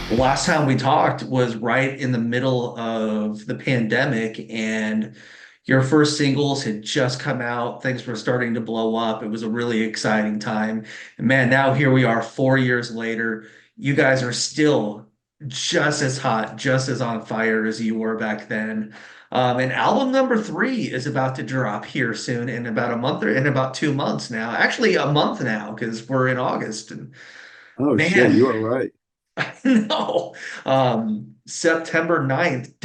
The last time we talked was right in the middle of the pandemic, and your first singles had just come out. Things were starting to blow up. It was a really exciting time. And man, now here we are 4 years later. You guys are still just as hot, just as on fire as you were back then. And album number three is about to drop here soon in about a month or in about 2 months now. Actually, a month now because we're in August. And Oh shit, man, you are right. no. September 9th.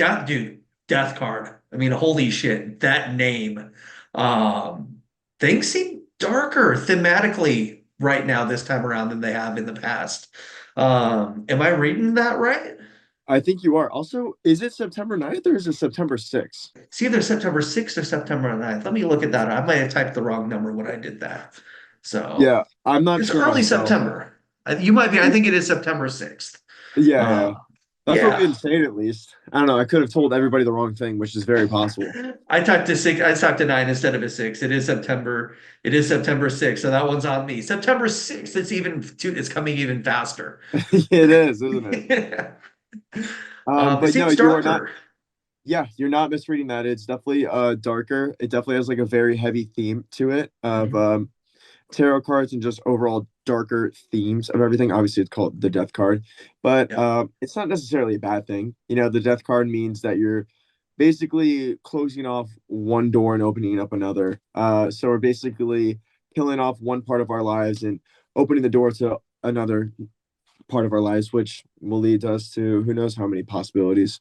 Death Card. I mean, holy shit, that name. Um, Things seem darker thematically right now this time around than they have in the past. Am I reading that right? I think you are. Also, is it September 9th or is it September 6th? It's either September 6th or September 9th. Let me look at that. I might have typed the wrong number when I did that. So Yeah, I'm not it's sure early myself. September. You might be, I think it is September 6th. Yeah, Uh, yeah. That's what we've yeah. been saying at least. I don't know. I could have told everybody the wrong thing, which is very possible. I typed a six. I typed a nine instead of a six. It is September. It is September 6th. So that one's on me. September 6th. It's coming even faster. It is, isn't it? It But no, seems you are not. darker. Yeah, you're not misreading that. It's definitely darker. It definitely has like a very heavy theme to it of Mhm. tarot cards and just overall darker themes of everything. Obviously, it's called the death card, but Yep. it's not necessarily a bad thing. You know, the death card means that you're basically closing off one door and opening up another. So we're basically killing off one part of our lives and opening the door to another part of our lives, which will lead us to who knows how many possibilities.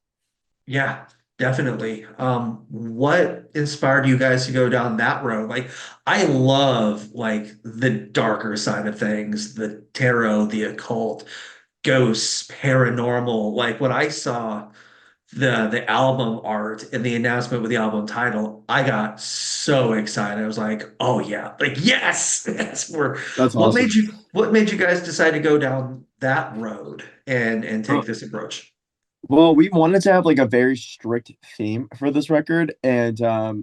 Yeah, definitely. What inspired you guys to go down that road? Like, I love like the darker side of things, the tarot, the occult, ghosts, paranormal. Like when I saw the album art and the announcement with the album title, I got so excited. I was like, "Oh yeah, like yes, that's where." That's awesome. What made you guys decide to go down that road and Uh, take this approach? well, we wanted to have like a very strict theme for this record, and I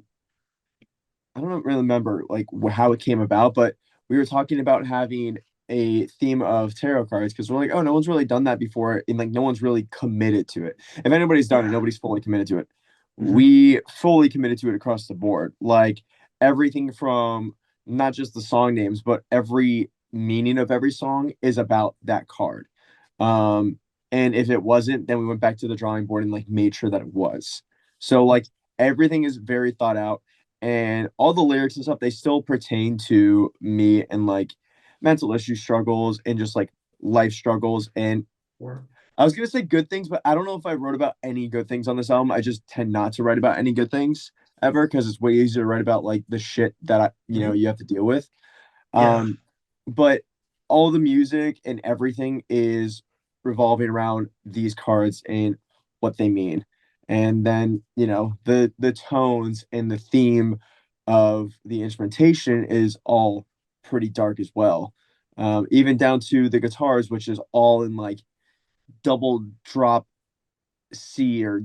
don't really remember like how it came about, but we were talking about having a theme of tarot cards because we're like, oh, no one's really done that before, and like no one's really committed to it. If anybody's done it, Yeah. nobody's fully committed to it. Hmm. We fully committed to it across the board, like everything from not just the song names, but every meaning of every song is about that card. Um, and if it wasn't, then we went back to the drawing board and like made sure that it was. So like everything is very thought out and all the lyrics and stuff they still pertain to me and like mental issue struggles and just like life struggles and I was gonna say good things, but I don't know if I wrote about any good things on this album. I just tend not to write about any good things ever because it's way easier to write about like the shit that Mhm. you have to deal with. Yeah. um but all the music and everything is revolving around these cards and what they mean, and then the tones and the theme of the instrumentation is all pretty dark as well, even down to the guitars, which is all in like double drop C or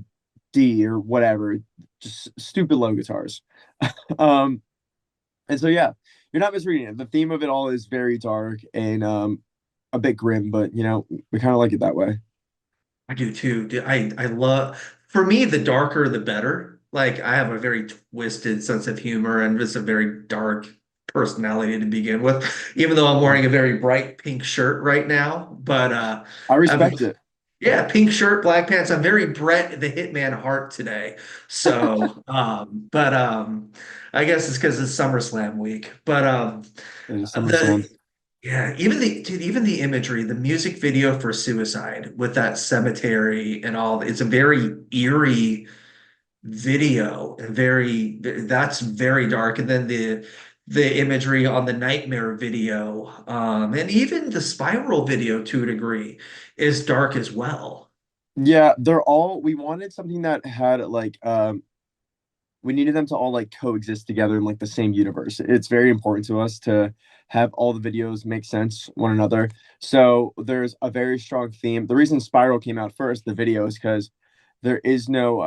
D or whatever, just stupid low guitars. um and so yeah, you're not misreading it. The theme of it all is very dark and a bit grim, but we kind of like it that way. I do too. I love, for me, the darker the better. Like I have a very twisted sense of humor and just a very dark personality to begin with, even though I'm wearing a very bright pink shirt right now. But I I'm respect it. yeah, pink shirt, black pants. I'm very Brett the Hitman Hart today. So I guess it's because it's SummerSlam week. But It is SummerSlam. the yeah, even the imagery, the music video for Suicide with that cemetery and all, it's a very eerie video and that's very dark. And then the imagery on the Nightmare video, and even the Spiral video to a degree is dark as well. Yeah, we wanted something that had like we needed them to all like coexist together in like the same universe. It's very important to us to have all the videos make sense one another. So there's a very strong theme. The reason Spiral came out first, the video, is because there is no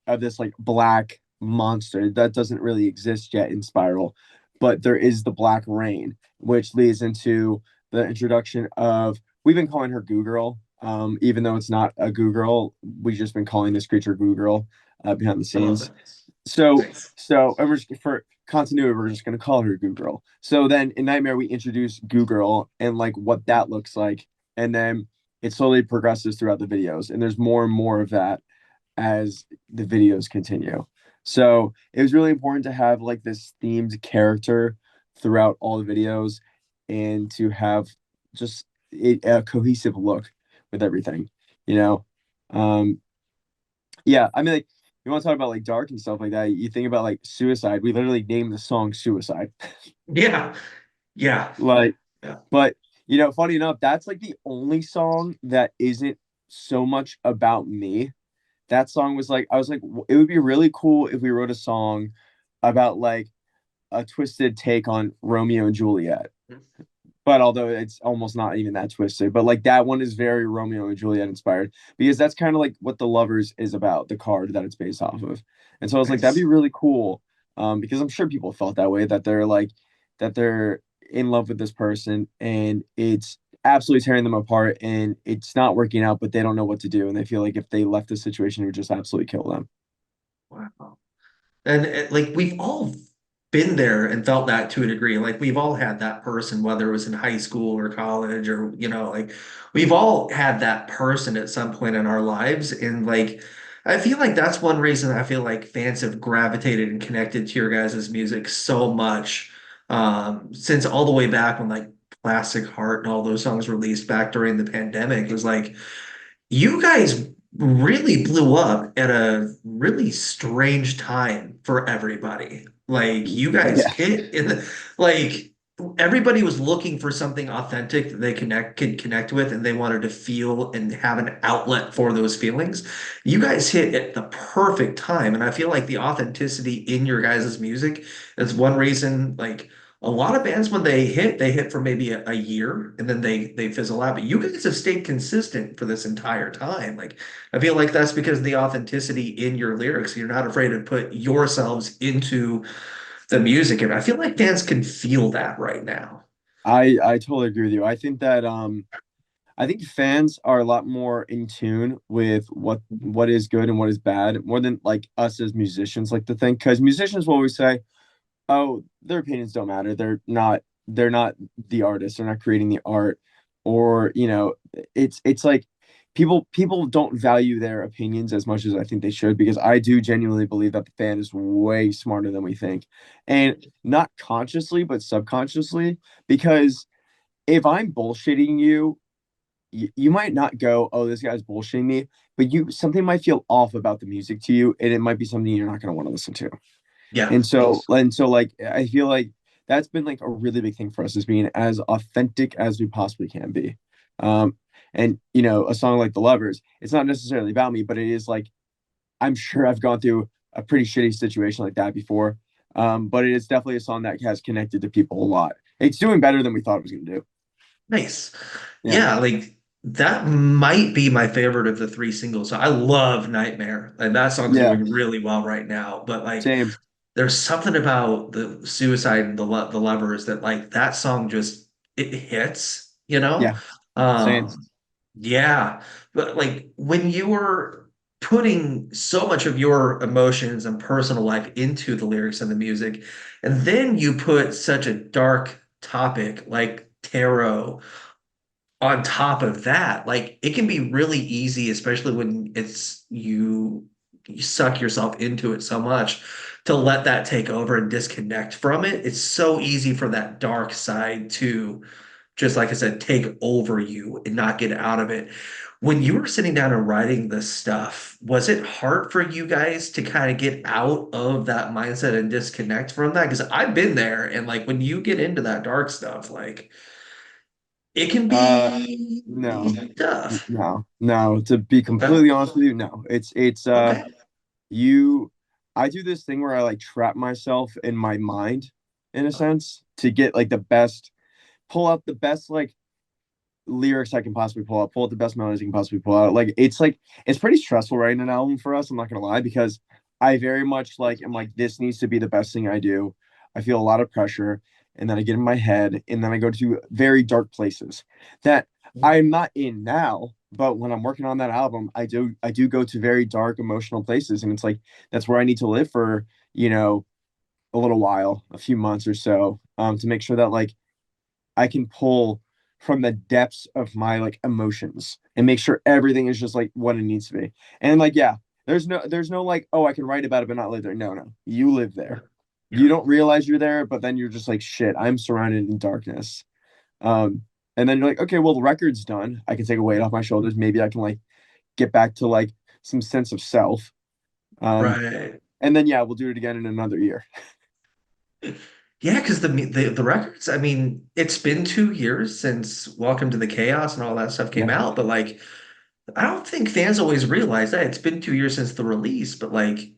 of this like black monster that doesn't really exist yet in Spiral, but there is the Black Rain, which leads into the introduction of we've been calling her Goo Girl Even though it's not a Goo Girl, we've just been calling this creature Goo Girl behind the I love scenes. that. So, so and we're just, for continuity, we're just gonna call her Goo Girl. So then in Nightmare, we introduce Goo Girl and like what that looks like, and then it slowly progresses throughout the videos, and there's more and more of that as the videos continue. So it was really important to have like this themed character throughout all the videos, and to have just a cohesive look with everything, you know. Um, yeah, I mean, like, you want to talk about like dark and stuff like that. You think about like Suicide. We literally named the song Suicide. Yeah, yeah, Like, yeah. but funny enough, that's like the only song that isn't so much about me. That song was like, I was like, it would be really cool if we wrote a song about like a twisted take on Romeo and Juliet. But although it's almost not even that twisted, but like that one is very Romeo and Juliet inspired, because that's kind of like what The Lovers is about, the card that it's based off of. And so I was like, that'd be Nice. really cool, because I'm sure people felt that way, that they're like, that they're in love with this person and it's absolutely tearing them apart and it's not working out, but they don't know what to do, and they feel like if they left the situation, it would just absolutely kill them. Wow. And like we've all been there and felt that to a degree. Like we've all had that person, whether it was in high school or college or, like we've all had that person at some point in our lives. And like, I feel like that's one reason I feel like fans have gravitated and connected to your guys' music so much. Since all the way back when like Plastic Heart and all those songs released back during the pandemic, it was like, you guys really blew up at a really strange time for everybody. Like you guys Yeah. hit in the like everybody was looking for something authentic that they could connect with and they wanted to feel and have an outlet for those feelings. You guys hit at the perfect time. And I feel like the authenticity in your guys' music is one reason like a lot of bands when they hit for maybe a year and then they fizzle out. But you guys have stayed consistent for this entire time. Like I feel like that's because of the authenticity in your lyrics. You're not afraid to put yourselves into the music. And I feel like fans can feel that right now. I totally agree with you. I think fans are a lot more in tune with what is good and what is bad, more than like us as musicians like to think, because musicians will always say, oh, their opinions don't matter. They're not the artist. They're not creating the art. Or, it's like people don't value their opinions as much as I think they should, because I do genuinely believe that the fan is way smarter than we think. And not consciously, but subconsciously, because if I'm bullshitting you, you might not go, oh, this guy's bullshitting me, but you something might feel off about the music to you, and it might be something you're not going to want to listen to. Yeah. And so like I feel like that's been like a really big thing for us, is being as authentic as we possibly can be. Um, and a song like The Lovers, it's not necessarily about me, but it is like, I'm sure I've gone through a pretty shitty situation like that before. But it is definitely a song that has connected to people a lot. It's doing better than we thought it was gonna do. Nice. Yeah. Yeah, like that might be my favorite of the three singles. So I love Nightmare. Like that song's Yeah. doing really well right now. But like Same. there's something about the Suicide and the Lovers that like that song just it hits, you know? Yeah. Same. Um yeah. But like when you were putting so much of your emotions and personal life into the lyrics and the music, and then you put such a dark topic like tarot on top of that, like it can be really easy, especially when you suck yourself into it so much to let that take over and disconnect from it. It's so easy for that dark side to just like I said, take over you and not get out of it. When you were sitting down and writing this stuff, was it hard for you guys to kind of get out of that mindset and disconnect from that? Because I've been there, and like when you get into that dark stuff, like it can Uh be no. tough. No. To be Okay. completely honest with you, no. It's Okay. you I do this thing where I like trap myself in my mind, in a sense, to get like the best, pull out the best like lyrics I can possibly pull out the best melodies I can possibly pull out. Like it's pretty stressful writing an album for us, I'm not gonna lie, because I very much like am like, this needs to be the best thing I do. I feel a lot of pressure, and then I get in my head, and then I go to very dark places that I'm not in now, but when I'm working on that album, I do go to very dark emotional places, and it's like that's where I need to live for, you know, a little while, a few months or so, to make sure that like I can pull from the depths of my like emotions and make sure everything is just like what it needs to be. And like, yeah, there's no like, oh, I can write about it but not live there. No, no. You live Yeah. there. You Yeah. don't realize you're there, but then you're just like, shit, I'm surrounded in darkness. Um, and then you're like, okay, well, the record's done. I can take a weight off my shoulders. Maybe I can like get back to like some sense of self. Um, Right. and then yeah, we'll do it again in another year. Yeah, because the records, I mean, it's been 2 years since Welcome to the Chaos and all that stuff came Yeah. out, but like I don't think fans always realize that it's been 2 years since the release, but like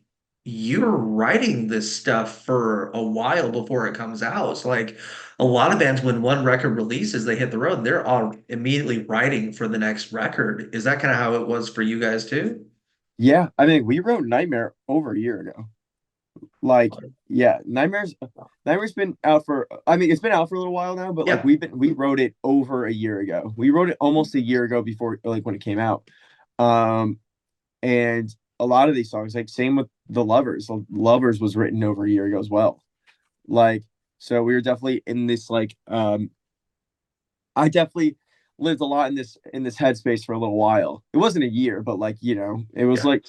you're writing this stuff for a while before it comes out. So like a lot of bands, when one record releases, they hit the road, they're all immediately writing for the next record. Is that kind of how it was for you guys too? Yeah. I mean, we wrote Nightmare over a year ago. Like, yeah, Nightmare's been out for, I mean, it's been out for a little while now, but like Yeah. we wrote it over a year ago. We wrote it almost a year ago before like when it came out. Um and a lot of these songs, like same with The Lovers. The Lovers was written over a year ago as well. Like, so we were definitely in this like I definitely lived a lot in this headspace for a little while. It wasn't a year, but like, it was Yeah. like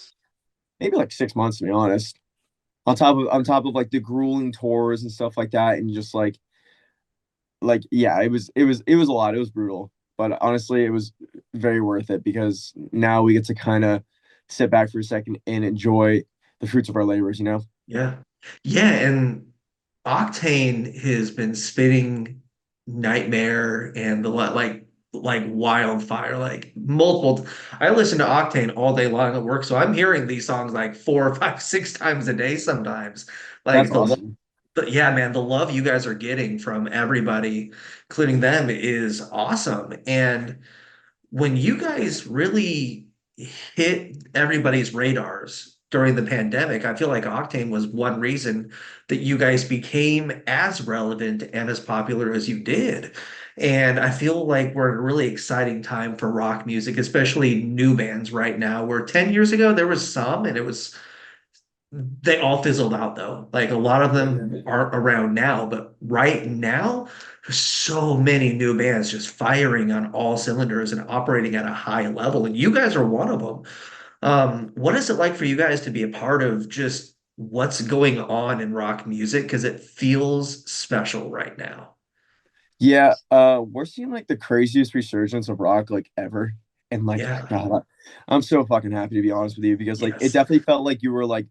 maybe like 6 months to be honest. On top of like the grueling tours and stuff like that, and just like yeah, it was a lot. It was brutal, but honestly, it was very worth it because now we get to kind of sit back for a second and enjoy the fruits of our labors. You know? Yeah. Yeah, and Octane has been spitting Nightmare and the like wildfire, like multiple. I listen to Octane all day long at work, so I'm hearing these songs like four, five, six times a day sometimes. That's Like awesome. yeah, man, the love you guys are getting from everybody, including them, is awesome. And when you guys really hit everybody's radars during the pandemic, I feel like Octane was one reason that you guys became as relevant and as popular as you did. And I feel like we're in a really exciting time for rock music, especially new bands right now, where 10 years ago there was some and it was they all fizzled out though. Like a lot of Yeah. them aren't around now, but right now, there's so many new bands just firing on all cylinders and operating at a high level. And you guys are one of them. What is it like for you guys to be a part of just what's going on in rock music? Because it feels special right now. Yeah, we're seeing like the craziest resurgence of rock like ever. And like, Yeah. God, I'm so fucking happy to be honest with you because like it Yes. definitely felt like you were like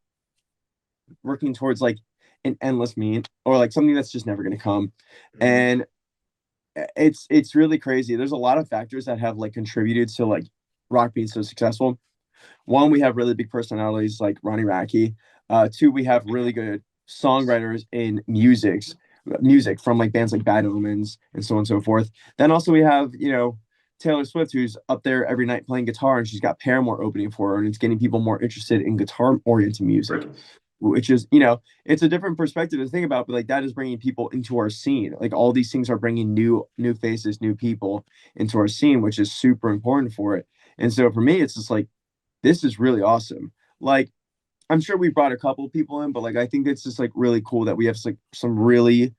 working towards like an endless mean or like something that's just never gonna come. Mhm. And it's really crazy. There's a lot of factors that have like contributed to like rock being so successful. One, we have really big personalities like Ronnie Radke. Two, we have really good songwriters in music from like bands like Bad Omens and so on and so forth. Then also we have, Taylor Swift, who's up there every night playing guitar, and she's got Paramore opening for her, and it's getting people more interested in guitar oriented music, which is, it's a different perspective to think about, but like that is bringing people into our scene. Like all these things are bringing new faces, new people into our scene, which is super important for it. And so for me, it's just like this is really awesome. Like I'm sure we brought a couple of people in, but like I think it's just like really cool that we have like some really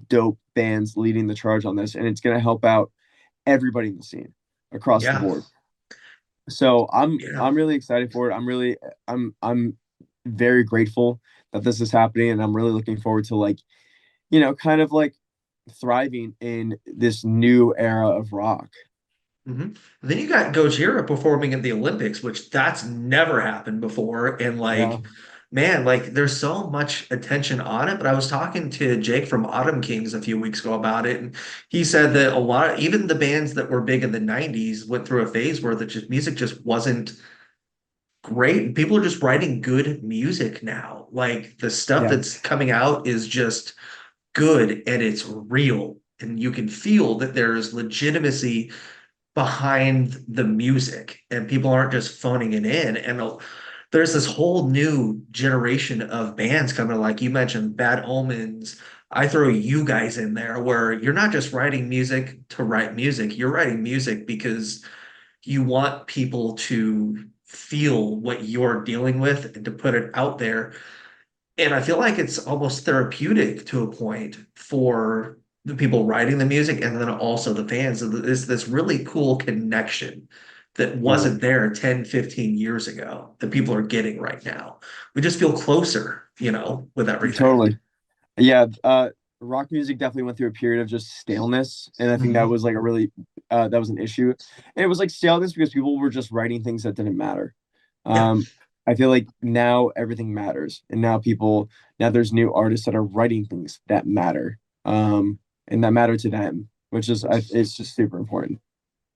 dope bands leading the charge on this, and it's gonna help out everybody in the scene across the Yeah. board. So Yeah. I'm really excited for it. I'm very grateful that this is happening, and I'm really looking forward to like, kind of like thriving in this new era of rock. hmm Then you got Gojira performing at the Olympics, which that's never happened before. And Yeah. like, man, like there's so much attention on it. But I was talking to Jake from Autumn Kings a few weeks ago about it, and he said that a lot, even the bands that were big in the '90s, went through a phase where the just music just wasn't great. People are just writing good music now. Like the stuff Yeah. that's coming out is just good and it's real. And you can feel that there's legitimacy behind the music and people aren't just phoning it in. And there's this whole new generation of bands coming, like you mentioned, Bad Omens. I throw you guys in there where you're not just writing music to write music, you're writing music because you want people to feel what you're dealing with and to put it out there. And I feel like it's almost therapeutic to a point for the people writing the music and then also the fans. There's this really cool connection that Totally. wasn't there 10, 15 years ago that people are getting right now. We just feel closer, with everything. Totally. Yeah, rock music definitely went through a period of just staleness, and I think that Mhm. was like a really that was an issue. And it was like staleness because people were just writing things that didn't matter. Yeah. Um, I feel like now everything matters, and now there's new artists that are writing things that matter, and that matter to them, which is it's just super important.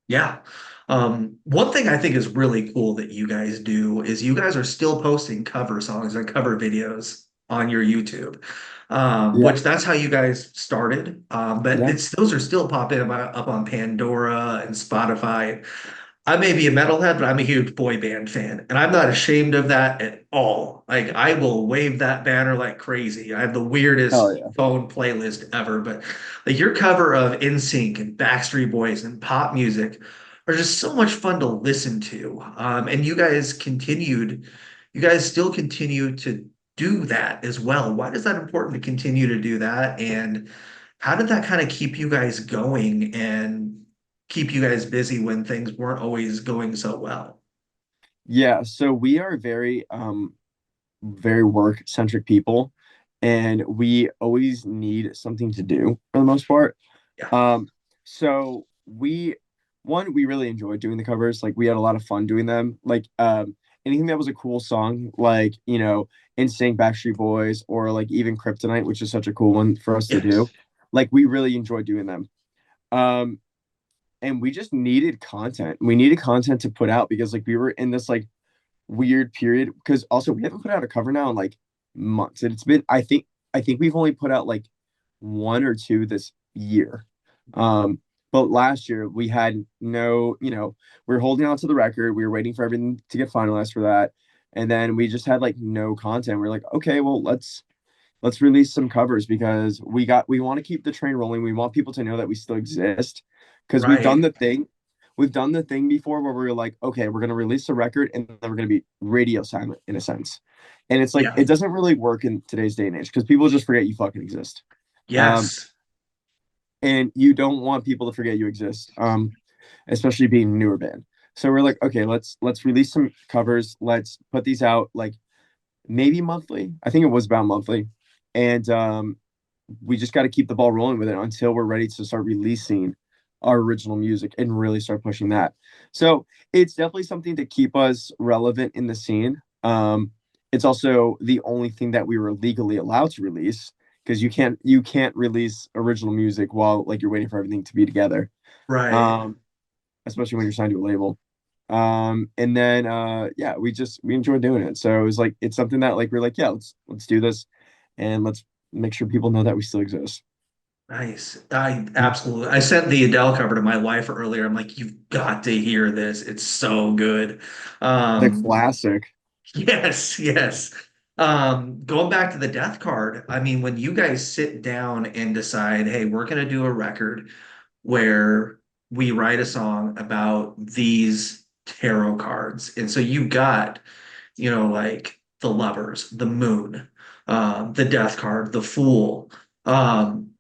Yeah. One thing I think is really cool that you guys do is you guys are still posting cover songs and cover videos on your YouTube, Yeah, which that's how you guys started. But yeah. it's those are still popping up on Pandora and Spotify. I may be a metalhead, but I'm a huge boy band fan, and I'm not ashamed of that at all. Like I will wave that banner like crazy. I have the Hell weirdest yeah. phone playlist ever, but like your cover of NSYNC and Backstreet Boys and pop music are just so much fun to listen to. And you guys still continue to do that as well. Why is that important to continue to do that? And how did that kind of keep you guys going and keep you guys busy when things weren't always going so well? Yeah, so we are very work centric people, and we always need something to do for the most part. Yeah. Um, so we really enjoyed doing the covers. Like we had a lot of fun doing them. Like anything that was a cool song, like NSYNC, Backstreet Boys, or like even Kryptonite, which is such a cool one for us to do. Yes. Like we really enjoyed doing them. Um, and we just needed content. We needed content to put out because like we were in this like weird period because also we haven't put out a cover now in like months. And it's been I think we've only put out like one or two this year. But last year we had no, we were holding on to the record. We were waiting for everything to get finalized for that. And then we just had like no content. We're like, okay, well, let's release some covers because we want to keep the train rolling. We want people to know that we still exist because Right. we've done the thing before where we are like, okay, we're gonna release a record and then we're gonna be radio silent in a sense. And it's like Yeah. it doesn't really work in today's day and age because people just forget you fucking exist. Um, Yes. and you don't want people to forget you exist. Especially being a newer band. So we're like, okay, let's release some covers. Let's put these out like maybe monthly. I think it was about monthly. And we just got to keep the ball rolling with it until we're ready to start releasing our original music and really start pushing that. So it's definitely something to keep us relevant in the scene. It's also the only thing that we were legally allowed to release because you can't release original music while like you're waiting for everything to be together. Right. Um, especially when you're signed to a label. And then yeah, we enjoy doing it. So it was like it's something that like we're like, yeah, let's do this and let's make sure people know that we still exist. Nice. I absolutely. I sent the Adele cover to my wife earlier. I'm like, you've got to hear this. It's so good. The Um, classic. yes, yes. Going back to the death card, I mean, when you guys sit down and decide, hey, we're gonna do a record where we write a song about these tarot cards. And so you got, like the lovers, the moon, the death card, the fool. Um,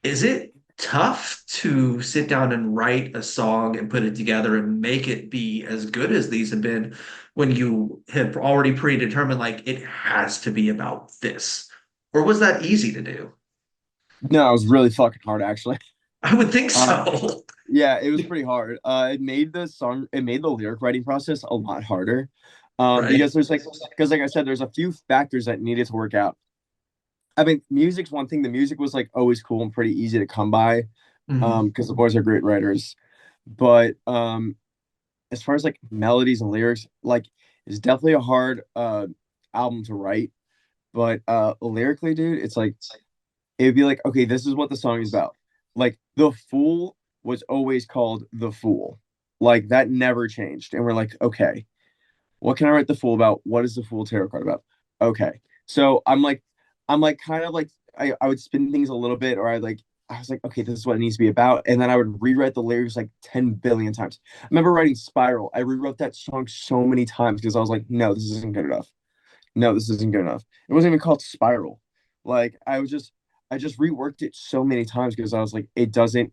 is it tough to sit down and write a song and put it together and make it be as good as these have been when you have already predetermined like it has to be about this? Or was that easy to do? No, it was really fucking hard actually. I would think Uh, so. yeah, it was pretty hard. It made the lyric writing process a lot harder. Right. Because because like I said, there's a few factors that needed to work out. I mean, music's one thing. The music was like always cool and pretty easy to come by. Mhm. Because the boys are great writers. But as far as like melodies and lyrics, like it's definitely a hard album to write. But lyrically, dude, it's like it'd be like, okay, this is what the song is about. Like the fool was always called the fool. Like that never changed. And we're like, okay, what can I write the fool about? What is the fool tarot card about? Okay. So I'm like kind of like I would spin things a little bit or I like I was like, okay, this is what it needs to be about. And then I would rewrite the lyrics like 10 billion times. I remember writing Spiral. I rewrote that song so many times because I was like, no, this isn't good enough. No, this isn't good enough. It wasn't even called Spiral. Like I just reworked it so many times because I was like, it doesn't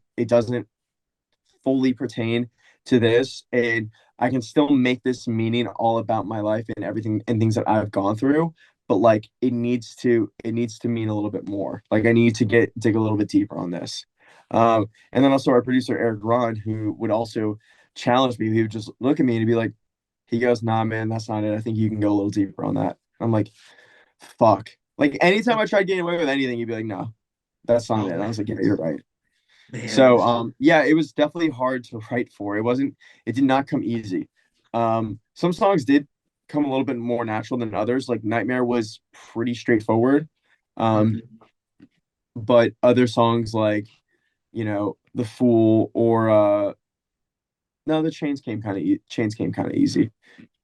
fully pertain to this. And I can still make this meaning all about my life and everything and things that I've gone through. But like it needs to mean a little bit more. Like I need to get dig a little bit deeper on this. And then also our producer Eric Ron, who would also challenge me. He would just look at me and be like, he goes, "Nah, man, that's not it. I think you can go a little deeper on that." I'm like, "Fuck!" Like anytime I tried getting away with anything, he'd be like, "No, that's not Oh it." And I man, was like, "Yeah, you're right." man. So yeah, it was definitely hard to write for. It did not come easy. Some songs did come a little bit more natural than others. Like Nightmare was pretty straightforward. Um, Mhm. but other songs like, The Fool or no, the Chains came kind of easy.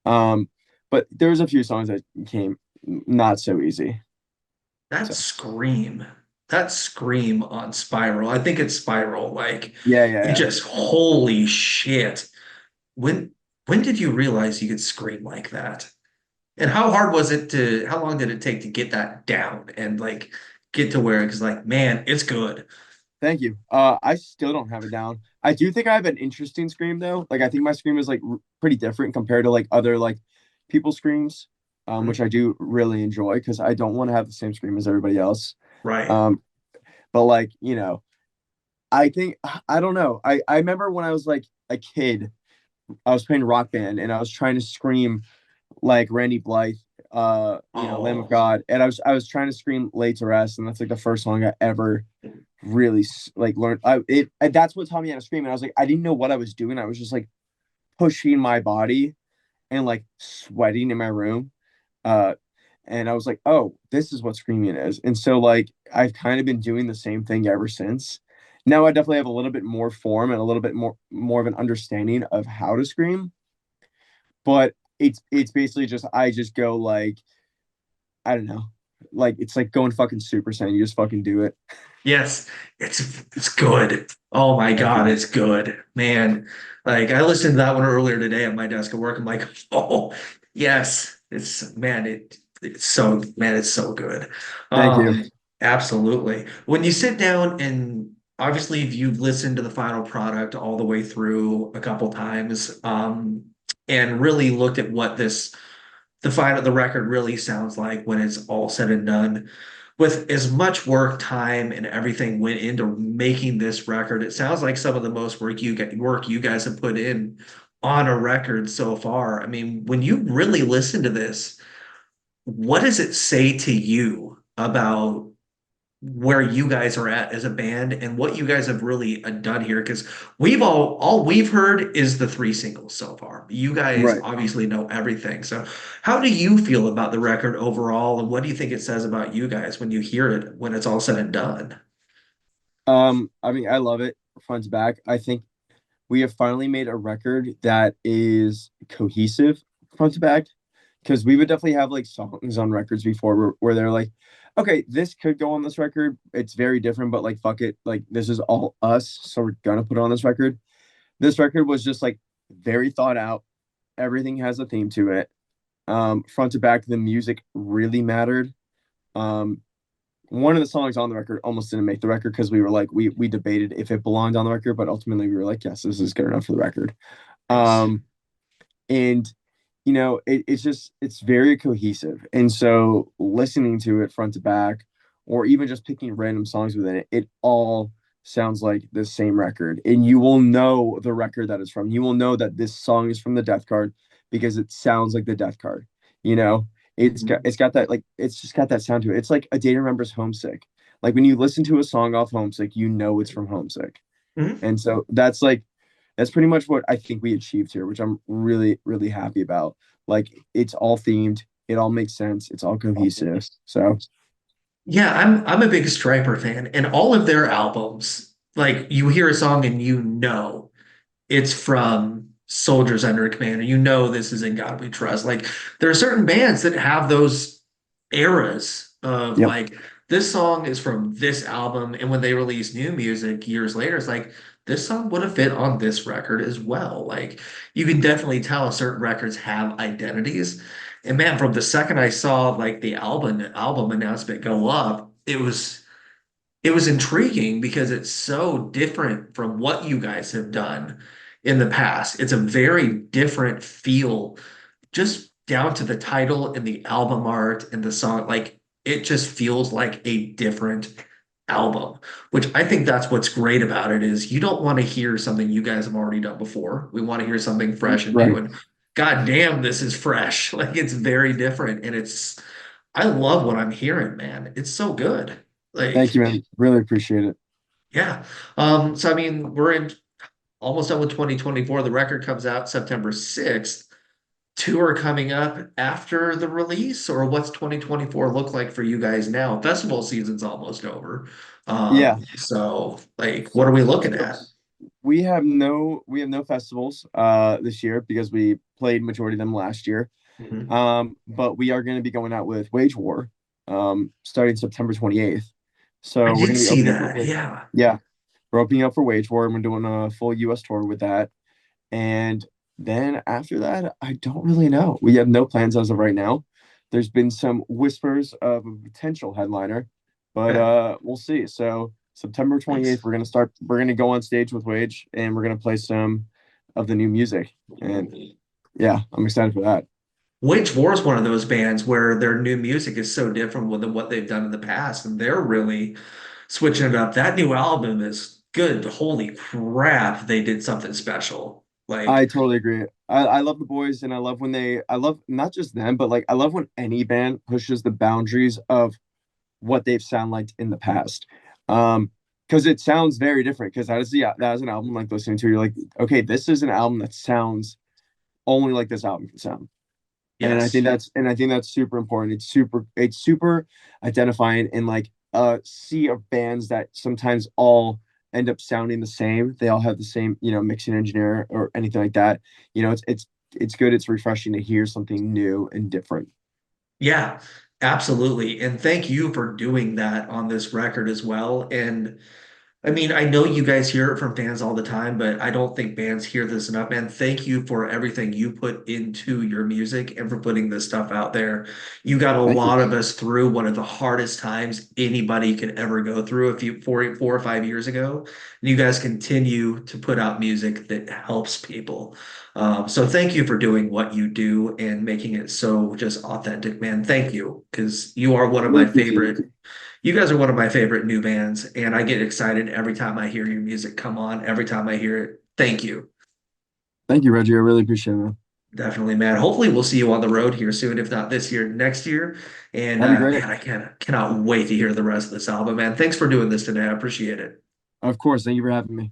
Um, but there was a few songs that came not so easy. That So scream, that scream on Spiral. I think it's Spiral. Like yeah, yeah, it yeah. just holy shit. When when did you realize you could scream like that? And how hard was it to, how long did it take to get that down and like get to where it's like, man, it's good. Thank you. I still don't have it down. I do think I have an interesting scream though. Like I think my scream is like pretty different compared to like other like people's screams, which I Mhm. do really enjoy because I don't want to have the same scream as everybody else. Right. Um, but like I think I don't know. I remember when I was like a kid, I was playing rock band and I was trying to scream like Randy Blythe, Lamb of Oh, God, and I was trying to scream "Late to Rest," and that's like the first song I ever really like learned. That's what taught me how to scream, and I was like, I didn't know what I was doing. I was just like pushing my body and like sweating in my room, uh, and I was like, oh, this is what screaming is. And so like I've kind of been doing the same thing ever since. Now I definitely have a little bit more form and a little bit more of an understanding of how to scream, but it's basically just I just go like I don't know. Like it's like going fucking Super Saiyan. You just fucking do it. yes, it's good. Oh my Thank God, you. it's good, man. Like I listened to that one earlier today at my desk at work. I'm like, oh yes, it's man, it's so man, it's so good. Thank you. Absolutely. When you sit down and obviously if you've listened to the final product all the way through a couple times, and really looked at what the record really sounds like when it's all said and done. With as much work, time, and everything went into making this record, it sounds like some of the most work you guys have put in on a record so far. I mean, when you really listen to this, what does it say to you about where you guys are at as a band and what you guys have really done here? Because we've all we've heard is the three singles so far. You guys Right. obviously know everything. So how do you feel about the record overall, and what do you think it says about you guys when you hear it when it's all said and done? I mean, I love it front to back. I think we have finally made a record that is cohesive front to back because we would definitely have like songs on records before where they're like, okay, this could go on this record. It's very different, but like, fuck it. Like, this is all us. So we're going to put it on this record. This record was just like very thought out. Everything has a theme to it. Front to back, the music really mattered. Um, one of the songs on the record almost didn't make the record because we were like we debated if it belonged on the record, but ultimately we were like, yes, this is good enough for the record. Nice. Um, and it's just it's very cohesive, and so listening to it front to back, or even just picking random songs within it, it all sounds like the same record, and you will know the record that it's from. You will know that this song is from the Death Card because it sounds like the Death Card. You know, Mhm. it's got that like it's just got that sound to it. It's like A Day to Remember's Homesick. Like when you listen to a song off Homesick, you know it's from Homesick. Mhm. And so that's pretty much what I think we achieved here, which I'm really, really happy about. Like it's all themed, it all makes sense, it's all cohesive. So Yeah, I'm a big Striper fan, and all of their albums, like you hear a song and you know it's from Soldiers Under Command, and you know this is In God We Trust. Like there are certain bands that have those eras of yep. like this song is from this album. And when they release new music years later, it's like, this song would have fit on this record as well. Like, you can definitely tell certain records have identities. And man, from the second I saw like the album announcement go up, it was intriguing because it's so different from what you guys have done in the past. It's a very different feel, just down to the title and the album art and the song. Like it just feels like a different album, which I think that's what's great about it is you don't want to hear something you guys have already done before. We want to hear something fresh and new. Right. And God damn, this is fresh. Like it's very different. And I love what I'm hearing, man. It's so good. Thank Like, you, man. Really appreciate it. yeah. So I mean, we're in almost done with 2024. The record comes out September 6th. Tour coming up after the release, or what's 2024 look like for you guys now? Festival season's almost over. Yeah. So like what are we looking So at? we have no festivals this year because we played majority of them last year. Mhm. But we are going to be going out with Wage War starting September 28th. I So we're did going to be see opening up for that. Yeah. yeah, we're opening up for Wage War and we're doing a full US tour with that. And then after that, I don't really know. We have no plans as of right now. There's been some whispers of a potential headliner, but Okay. we'll see. So September Nice. 28th, we're gonna go on stage with Wage and we're gonna play some of the new music. And yeah, I'm excited for that. Wage War is one of those bands where their new music is so different than what they've done in the past, and they're really switching it up. That new album is good. Holy crap, they did something special. I Like, totally agree. I love the boys and I love not just them, but like I love when any band pushes the boundaries of what they've sound like in the past. Because it sounds very different. Because that is an album like listening to, you're like, okay, this is an album that sounds only like this album can sound. yes. And I think that's super important. It's super identifying in like a sea of bands that sometimes all end up sounding the same. They all have the same, mixing engineer or anything like that. It's good. It's refreshing to hear something new and different. Yeah, absolutely. And thank you for doing that on this record as well. And I mean, I know you guys hear it from fans all the time, but I don't think bands hear this enough, man. Thank you for everything you put into your music and for putting this stuff out there. You got a Thank you. lot of us through one of the hardest times anybody could ever go through a few 4 or 5 years ago. And you guys continue to put out music that helps people. So thank you for doing what you do and making it so just authentic, man. Thank you, because you are one I of really my appreciate it. favorite you guys are one of my favorite new bands, and I get excited every time I hear your music come on, every time I hear it. Thank you. Thank you, Reggie. I really appreciate it, man. Definitely, man. Hopefully we'll see you on the road here soon, if not this year, next year. And That'd be great. man, I cannot wait to hear the rest of this album, man. Thanks for doing this today. I appreciate it. Of course. Thank you for having me.